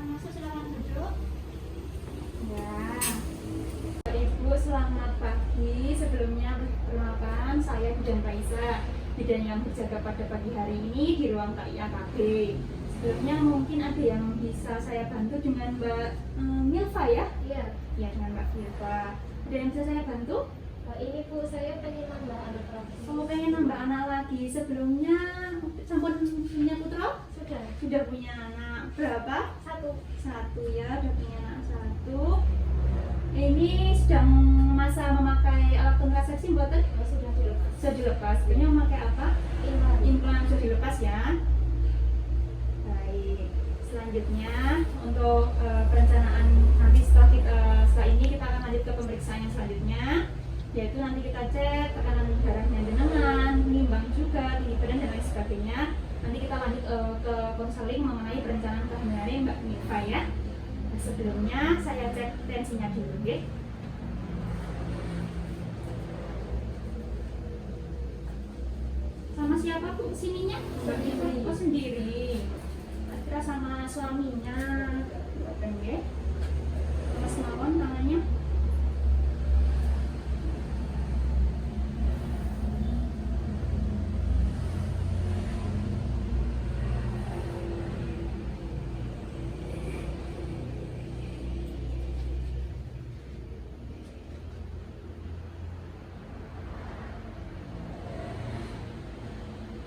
silakan masuk, silakan duduk. Ya, Ibu selamat pagi. Sebelumnya perkenalkan, saya Bidan Raisa, bidan yang berjaga pada pagi hari ini di ruang KIAKB. Sebelumnya mungkin ada yang bisa saya bantu dengan Mbak Milva ya? Iya. Ya, dengan Mbak Milva. Ada yang bisa saya bantu? Ini Bu, saya pengen nambah anak lagi. Oh, pengen nambah anak lagi. Sebelumnya sampun punya putra? Sudah. Sudah punya anak berapa? Satu Ya, udah punya anak satu. Ini sedang masa memakai alat kontrasepsi buatan? sudah dilepas. Sudah dilepas. Ini memakai apa? Implan sudah dilepas ya. Baik. Selanjutnya untuk perencanaan nanti setelah ini kita akan lanjut ke pemeriksaan yang selanjutnya, yaitu nanti kita cek tekanan darahnya jenengan, nimbang juga tinggi badan dan lain sebagainya. Nanti kita lanjut ke konseling mengenai perencanaan kehamilan Mbak Milva ya. Nah, sebelumnya saya cek tensinya dulu, oke? Sama siapa Bu sininya? Mbak Milva oh, sendiri. Kira sama suaminya. Oke. Mas mawon namanya.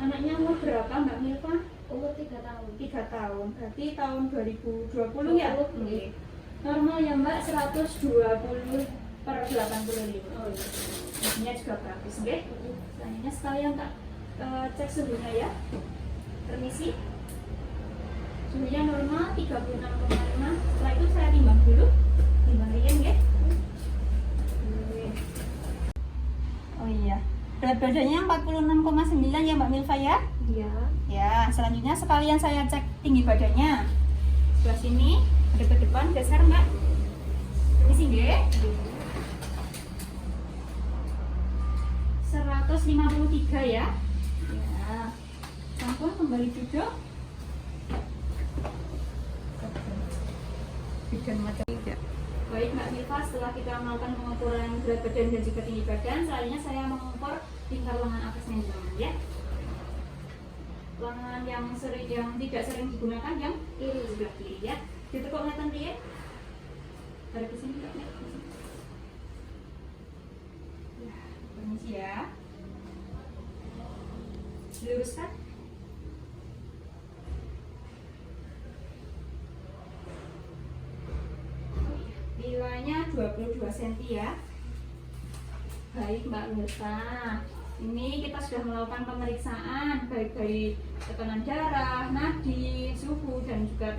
Anaknya umur berapa Mbak Milva? Umur 3 tahun. 3 tahun, berarti tahun 2020 ya? Iya. Normal ya Mbak, 120/85. Oh iya. Ini juga praktis, oke? Selanjutnya sekalian tak cek suhunya ya. Permisi. Suhunya normal 36,5. Setelah itu saya timbang dulu. Timbang Rian ya. Oh iya. Berat badannya 46,9 ya Mbak Milva ya? Iya. Ya, selanjutnya sekalian saya cek tinggi badannya. Sebelah sini, ada ke depan, geser Mbak. Di sini, 153 ya. Ya, sampun kembali duduk. Bidan macam tidak. Baik Mbak Milva, setelah kita melakukan pengukuran berat badan dan juga tinggi badan, selanjutnya saya mengukur lingkar lengan atasnya jenengan ya. Lengan yang tidak sering digunakan yang kiri, sebelah kiri ya. Ditekuk ngeliatan dia. Ada ke sini Mbak. Ya, permisi ya. Diluruskan. Nilainya 22 cm ya. Baik Mbak Milva, ini kita sudah melakukan pemeriksaan baik dari tekanan darah, nadi, suhu dan juga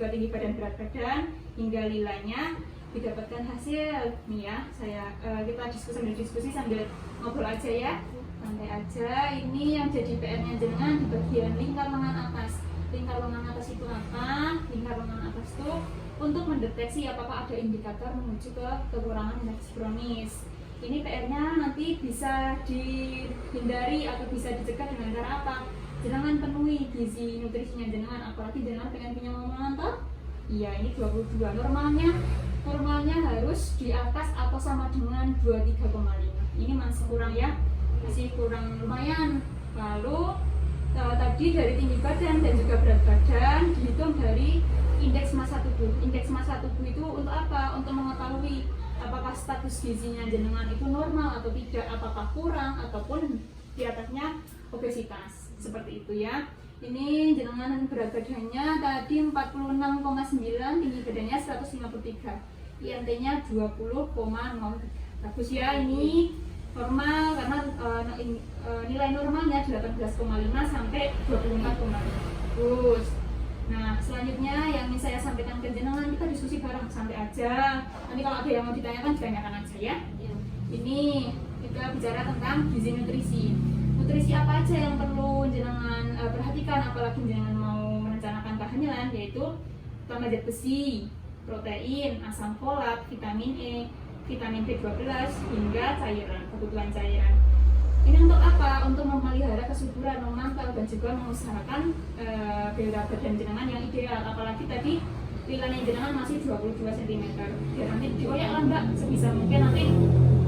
tinggi badan berat badan hingga nilainya didapatkan hasil. Nih ya, kita diskusi sambil ngobrol aja ya. Santai aja. Ini yang jadi PR-nya jenengan di bagian lingkar lengan atas. Lingkar lengan atas itu apa? Lingkar lengan atas itu untuk mendeteksi apakah ada indikator menuju ke kekurangan energi kronis. Ini PR-nya nanti bisa dihindari atau bisa dicegah dengan cara apa? Jangan penuhi gizi nutrisinya jenengan, apalagi jangan pengen punya ngomongan toh. Iya, ini 22. Normalnya harus di atas atau sama dengan 23,5. Ini masih kurang ya, masih kurang lumayan. Lalu tadi dari tinggi badan dan juga berat badan dihitung dari indeks massa tubuh. Indeks massa tubuh itu untuk apa? Untuk mengetahui apakah status gizinya jenengan itu normal atau tidak, apakah kurang ataupun di atasnya obesitas. Seperti itu ya. Ini jenengan berat badannya tadi 46,9, tinggi badannya 153. IMT-nya 20,0. Bagus ya, ini normal karena nilai normalnya 18,5 sampai 24,5. Bagus. Nah, selanjutnya yang ingin saya sampaikan ke jenengan, kita diskusi bareng santai aja. Nanti kalau ada yang mau ditanyakan, ditanyakan aja ya. Ini kita bicara tentang gizi nutrisi. Nutrisi apa aja yang perlu jenengan perhatikan apalagi jenengan mau merencanakan kehamilan, yaitu utama zat besi, protein, asam folat, vitamin E, vitamin B12 hingga cairan, kebutuhan cairan. Ini untuk apa? Untuk memelihara kesuburan, memantau dan juga mengusahakan berat badan jenengan yang ideal. Apalagi tadi wilayah jenengan masih 22 cm. Ya nanti dikoyak lah mbak, sebisa mungkin nanti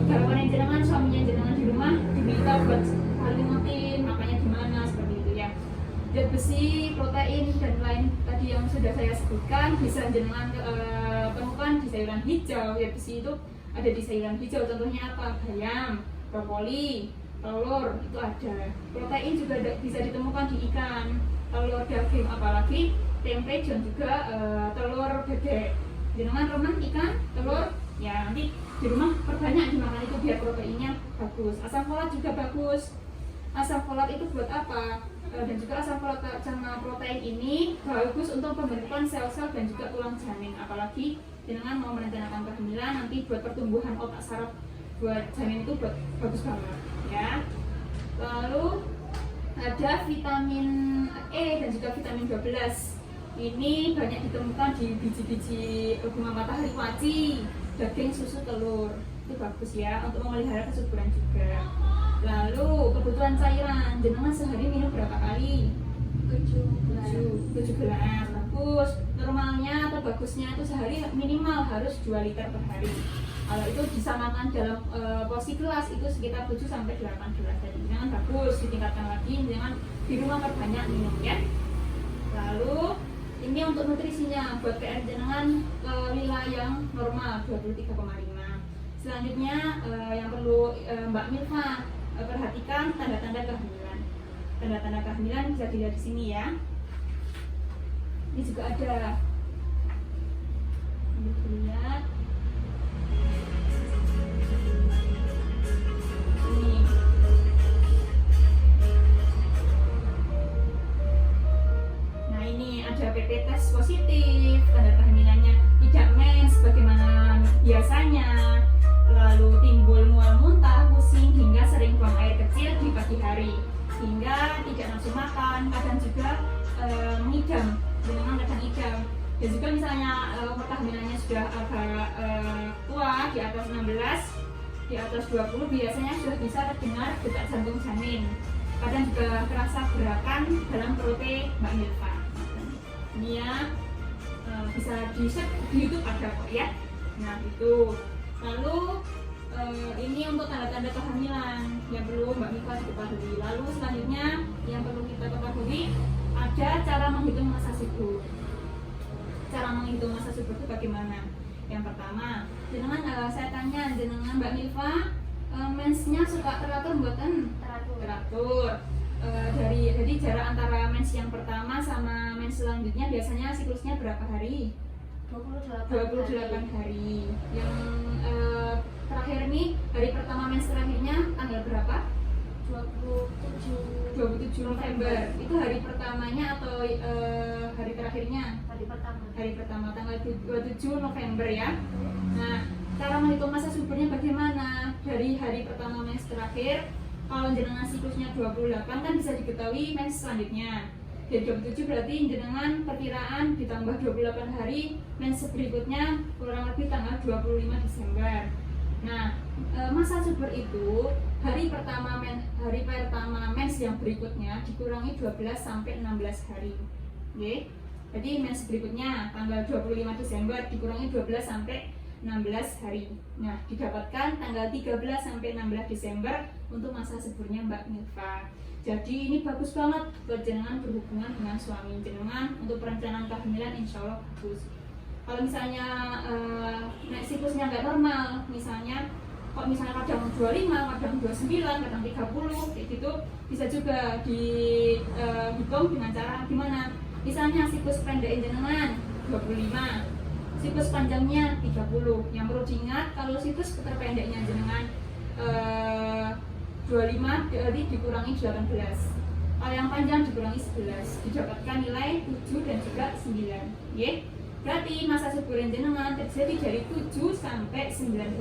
garwan jenengan, suaminya jenengan di rumah diminta buat alimentin, makanya gimana seperti itu ya. Zat besi, protein dan lain tadi yang sudah saya sebutkan bisa jenengan temukan di sayuran hijau. Zat besi itu ada di sayuran hijau, contohnya apa? Bayam, brokoli, telur itu ada. Protein juga bisa ditemukan di ikan, telur, daging, apalagi tempe dan juga telur bebek. Jenengan remen ikan, telur, ya nanti di rumah perbanyak dimakan itu biar proteinnya bagus. Asam folat juga bagus. Asam folat itu buat apa? Dan juga asam folat sama protein ini bagus untuk pembentukan sel-sel dan juga tulang janin. Apalagi jenengan mau merencanakan kehamilan, nanti buat pertumbuhan otak saraf buat janin itu bagus banget ya. Lalu ada vitamin E dan juga vitamin 12. Ini banyak ditemukan di biji-biji bunga matahari waci, daging, susu, telur. Itu bagus ya untuk memelihara kesuburan juga. Lalu kebutuhan cairan, jenengan sehari minum berapa kali? 7 gelas. Bagus. Normalnya atau bagusnya itu sehari minimal harus 2 liter per hari. Kalau itu disamakan dalam porsi gelas itu sekitar 7 sampai 8 gelas. Jadi jangan bagus, ditingkatkan lagi, jangan di rumah perbanyak minum ya. Lalu ini untuk nutrisinya buat PR jenengan wilayah yang normal 23,5. Selanjutnya yang perlu Mbak Milva perhatikan tanda-tanda kehamilan. Tanda-tanda kehamilan bisa dilihat di sini ya. Ini juga ada. Ini dilihat. Ini. Nah ini ada PP tes positif, tanda kehamilannya tidak mens bagaimana biasanya. Lalu timbul mual muntah, pusing, hingga sering buang air kecil di pagi hari, hingga tidak nafsu makan, kadang juga mengidam, jenengan kadang idam. Dan juga misalnya umur kehamilannya sudah agak tua, di atas 16, di atas 20, biasanya sudah bisa terdengar detak jantung janin. Kadang juga terasa gerakan dalam perut Mbak Milva. Ini ya bisa di-search di YouTube ada kok ya. Nah itu. Lalu ini untuk tanda-tanda kehamilan yang perlu Mbak Milva ketahui. Lalu selanjutnya yang perlu kita ketahui ada cara menghitung masa subur. Cara menghitung masa subur itu bagaimana? Yang pertama, jenengan saya tanya jenengan Mbak Milva, mensnya suka teratur mboten? Teratur. Jadi jarak antara mens yang pertama sama mens selanjutnya biasanya siklusnya berapa hari? 28 hari. Yang terakhir nih, hari pertama mens terakhirnya tanggal berapa? 27 November. Itu hari pertamanya atau hari terakhirnya? Hari pertama tanggal 27 November ya. Nah, cara menghitung masa suburnya bagaimana? Dari hari pertama mens terakhir, kalau jenengan siklusnya 28 kan bisa diketahui mens selanjutnya. Dari 27 berarti jenengan perkiraan ditambah 28 hari mens berikutnya kurang lebih tanggal 25 Desember. Nah, masa subur itu hari pertama mens yang berikutnya dikurangi 12 sampai 16 hari. Oke. Jadi mens berikutnya tanggal 25 Desember dikurangi 12 sampai 16 hari. Nah, didapatkan tanggal 13 sampai 16 Desember untuk masa suburnya Mbak Milva. Jadi ini bagus banget buat jenengan berhubungan dengan suami jenengan untuk perencanaan kehamilan, insya Allah bagus. Kalau misalnya siklusnya nggak normal, misalnya kok misalnya kadang 25, kadang 29, kadang 30, kayak gitu, bisa juga dihitung dengan cara gimana? Misalnya siklus pendek jenengan 25, siklus panjangnya 30. Yang perlu diingat kalau siklus terpendeknya jenengan 25 jadi dikurangi 18. Kalau yang panjang dikurangi 11, didapatkan nilai 7 dan juga 9. Berarti masa subur jenengan terjadi dari 7 sampai 19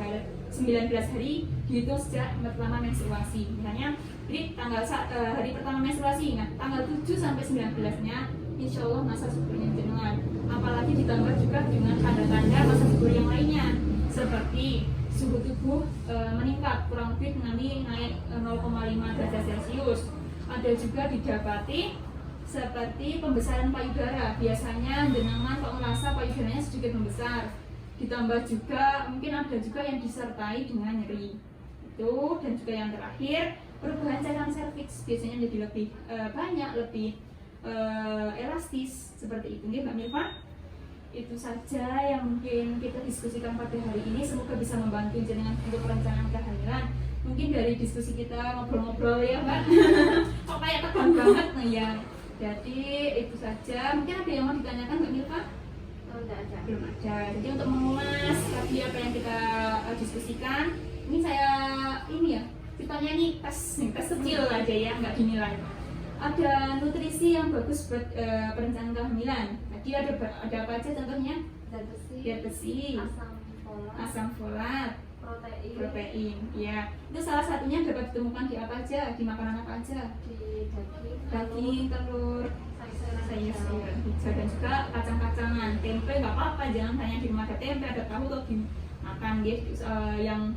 hari dihitung sejak pertama menstruasi. Misalnya jadi hari pertama menstruasi, nah tanggal 7 sampai 19-nya insya Allah masa suburnya jenengan. Apalagi ditambah juga dengan tanda-tanda masa subur yang lainnya seperti suhu tubuh meningkat kurang lebih naik 0,5 derajat Celcius. Ada juga didapati seperti pembesaran payudara. Biasanya jenengan kok merasa payudaranya sedikit membesar. Ditambah juga mungkin ada juga yang disertai dengan nyeri. Itu, dan juga yang terakhir perubahan cairan serviks biasanya jadi lebih banyak, lebih elastis seperti itu. Mbak Milva, itu saja yang mungkin kita diskusikan pada hari ini. Semoga bisa membantu jenengan untuk perencanaan kehamilan. Mungkin dari diskusi kita ngobrol-ngobrol ya Mbak. Kok kayak tegang banget nih ya. Jadi itu saja. Mungkin ada yang mau ditanyakan Mbak Milva? Oh, enggak ada. Belum ada. Jadi untuk mengulas tadi apa yang kita diskusikan, ini saya ini ya, ceritanya ini tes kecil aja ya, nggak dinilai. Ada nutrisi yang bagus buat perencanaan kehamilan. Tadi ada apa aja contohnya? Zat besi, Zat besi, asam folat, protein. Ya, itu salah satunya dapat ditemukan di apa aja? Di makanan apa aja? di Daging, telur, sayur-sayuran hijau, dan juga kacang-kacangan. Tempe nggak apa-apa, jangan hanya di rumah ada tempe, ada tahu atau dimakan gitu, yang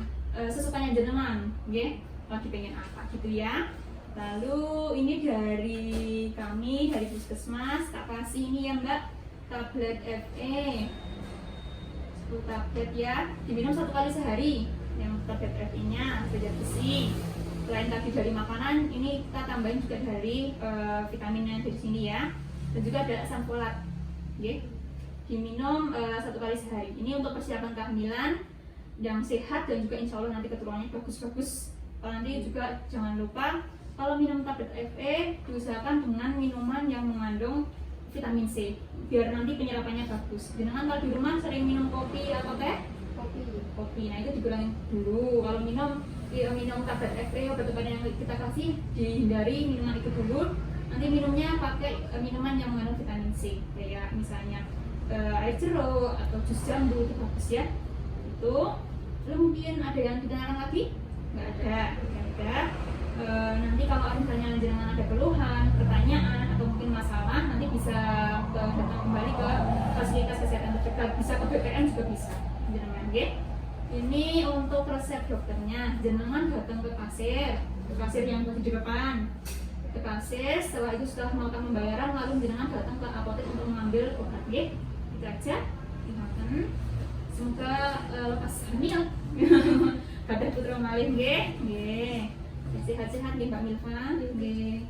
sesukanya jenengan, ya. Lagi pengen apa gitu ya. Lalu ini dari kami dari Puskesmas, tak kasih ini ya Mbak, tablet FE 10 tablet ya, diminum 1 kali sehari. Yang tablet FE-nya zat besi. Selain tadi dari makanan, ini kita tambahin juga dari vitaminnya dari sini ya. Dan juga ada asam folat, okay? Diminum 1 kali sehari. Ini untuk persiapan kehamilan yang sehat dan juga insya Allah nanti keturunannya bagus-bagus. Nanti juga jangan lupa kalau minum tablet FE diusahakan dengan minuman yang mengandung vitamin C biar nanti penyerapannya bagus. Jangan kalau di rumah sering minum kopi atau teh, kopi. Nah itu dikurangin dulu. Kalau minum tablet FE obat-obatan yang kita kasih dihindari minuman itu dulu. Nanti minumnya pakai minuman yang mengandung vitamin C, kayak misalnya air jeruk atau jus jambu, itu bagus ya. Itu. Lalu mungkin ada yang ditanyakan lagi? Nggak ada. Nanti kalau misalnya jangan ada keluhan, pertanyaan atau mungkin masalah, nanti bisa datang kembali ke fasilitas kesehatan terdekat, bisa ke BPN juga bisa. Jenengan, okay? Ini untuk resep dokternya, jenengan datang ke kasir yang di depan. Ke kasir, setelah itu setelah melakukan pembayaran, lalu jenengan datang ke apotek untuk mengambil obat, okay? Itu aja. Semoga lepas hamil. Kada putra malih nggih. Sehat-sehat nggih Mbak Milva. Nggih.